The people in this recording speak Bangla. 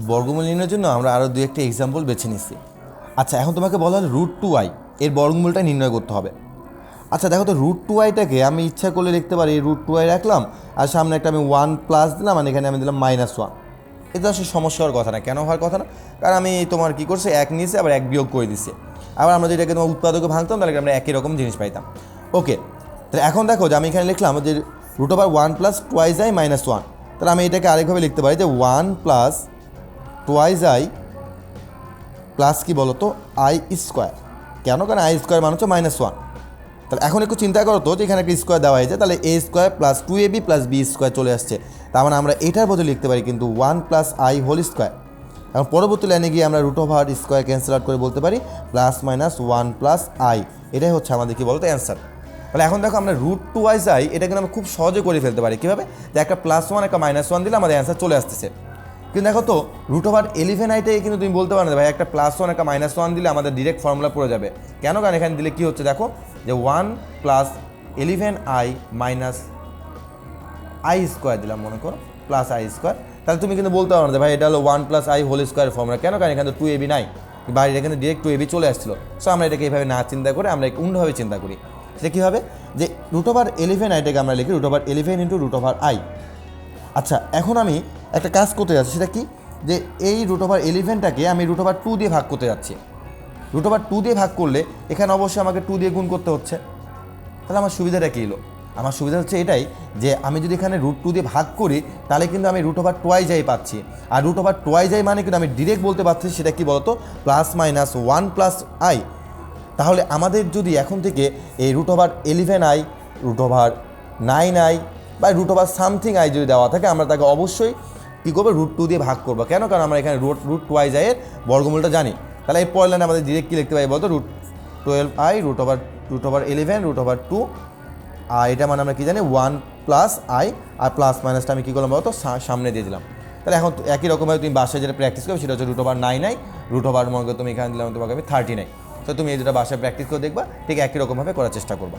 বর্গমূল নির্ণয়ের জন্য আমরা আরও 2-1টি এক্সাম্পল বেছে নিচ্ছি। আচ্ছা, এখন তোমাকে বলা হলো √2i এর বর্গমূলটা নির্ণয় করতে হবে। আচ্ছা দেখো তো, √2iটাকে আমি ইচ্ছা করলে লিখতে পারি √2i রাখলাম, আর সামনে একটা আমি 1 প্লাস দিলাম, আর এখানে আমি দিলাম -1। এটা আসলে সমস্যা হওয়ার কথা না। কেন হওয়ার কথা না? কারণ আমি তোমার কী করছি, 1 নিয়েছি আবার 1 বিয়োগ করে দিচ্ছি। আবার আমরা যেটাকে তোমার উৎপাদকে ভাঙতাম তাহলে আমরা একই রকম জিনিস পাইতাম। ওকে, তাহলে এখন দেখো যে আমি এখানে লিখলাম যে √1 + 2i -1। তাহলে আমি এটাকে আরেকভাবে লিখতে পারি যে 1 + 2i প্লাস কি বলো তো i²। কেন? কারণ i² মানে হচ্ছে -1। তাহলে এখন একটু চিন্তা করো তো যে এখানে একটা স্কোয়ার দেওয়া হয়েছে, তাহলে a² + 2ab + b² চলে আসছে। তার মানে আমরা এটার বদলে লিখতে পারি কিন্তু 1 + i²। এখন পরবর্তী লাইনে গিয়ে আমরা √2 ক্যান্সেল আউট করে বলতে পারি +-1 + i। এটাই হচ্ছে আমাদের কি বলতো অ্যান্সার। তাহলে এখন দেখো আমরা √2i এটা কিন্তু আমরা খুব সহজে করে ফেলতে পারি। কীভাবে? যে একটা +1 একটা -1 দিলে আমাদের অ্যান্সার চলে আসতেছে। কিন্তু দেখো তো √11iটাই কিন্তু তুমি বলতে পারো না ভাই একটা +1 একটা -1 দিলে আমাদের ডিরেক্ট ফর্মুলা পড়ে যাবে। কেন? কারণ এখানে দিলে কী হচ্ছে দেখো যে 1 + 11i - i² দিলাম মনে করো +i²। তাহলে তুমি কিন্তু বলতে পারো না যে ভাই এটা হলো 1 + i² ফর্মুলা। কেন? কারণ এখানে তো 2ab নাই, বাইরে এখানে ডিরেক্ট 2ab চলে আসছিলো। সো আমরা এটাকে এইভাবে না চিন্তা করে আমরা অন্যভাবে চিন্তা করি। সেটা কী হবে যে √11iটাকে আমরা লিখি √11 × √i। আচ্ছা, এখন আমি একটা কাজ করতে যাচ্ছি, সেটা কি যে এই √11টাকে আমি √2 দিয়ে ভাগ করতে যাচ্ছি। √2 দিয়ে ভাগ করলে এখানে অবশ্যই আমাকে 2 দিয়ে গুণ করতে হচ্ছে। তাহলে আমার সুবিধাটা কী হলো? আমার সুবিধা হচ্ছে এটাই যে আমি যদি এখানে √2 দিয়ে ভাগ করি তাহলে কিন্তু আমি √2i পাচ্ছি। আর √2i মানে কিন্তু আমি ডিরেক্ট বলতে পারছি সেটা কি বলতো +-1 + i। তাহলে আমাদের যদি এখন থেকে এই √11i, √9i বা √something i যদি দেওয়া থাকে, আমরা তাকে অবশ্যই কী করবো √2 দিয়ে ভাগ করবো। কেন? কারণ আমরা এখানে √2i এর বর্গমূলটা জানি। তাহলে এই পরের লাইনে আমাদের ডিরেক্ট কী লিখতে পারি বলতো √12i √11 √2। আর এটা মানে আমরা কী জানি 1 + i, আর প্লাস মাইনাসটা আমি কী করলাম বলতো সামনে দিয়ে দিলাম। তাহলে এখন একই রকমভাবে তুমি বাসায় যেটা প্র্যাকটিস করবে সেটা হচ্ছে √9i মনে তুমি এখানে দিলাম তোমাকে আমি 39। তো তুমি এই দুটো বাসায় প্র্যাকটিস করে দেখবা, ঠিক একই রকমভাবে করার চেষ্টা করবা।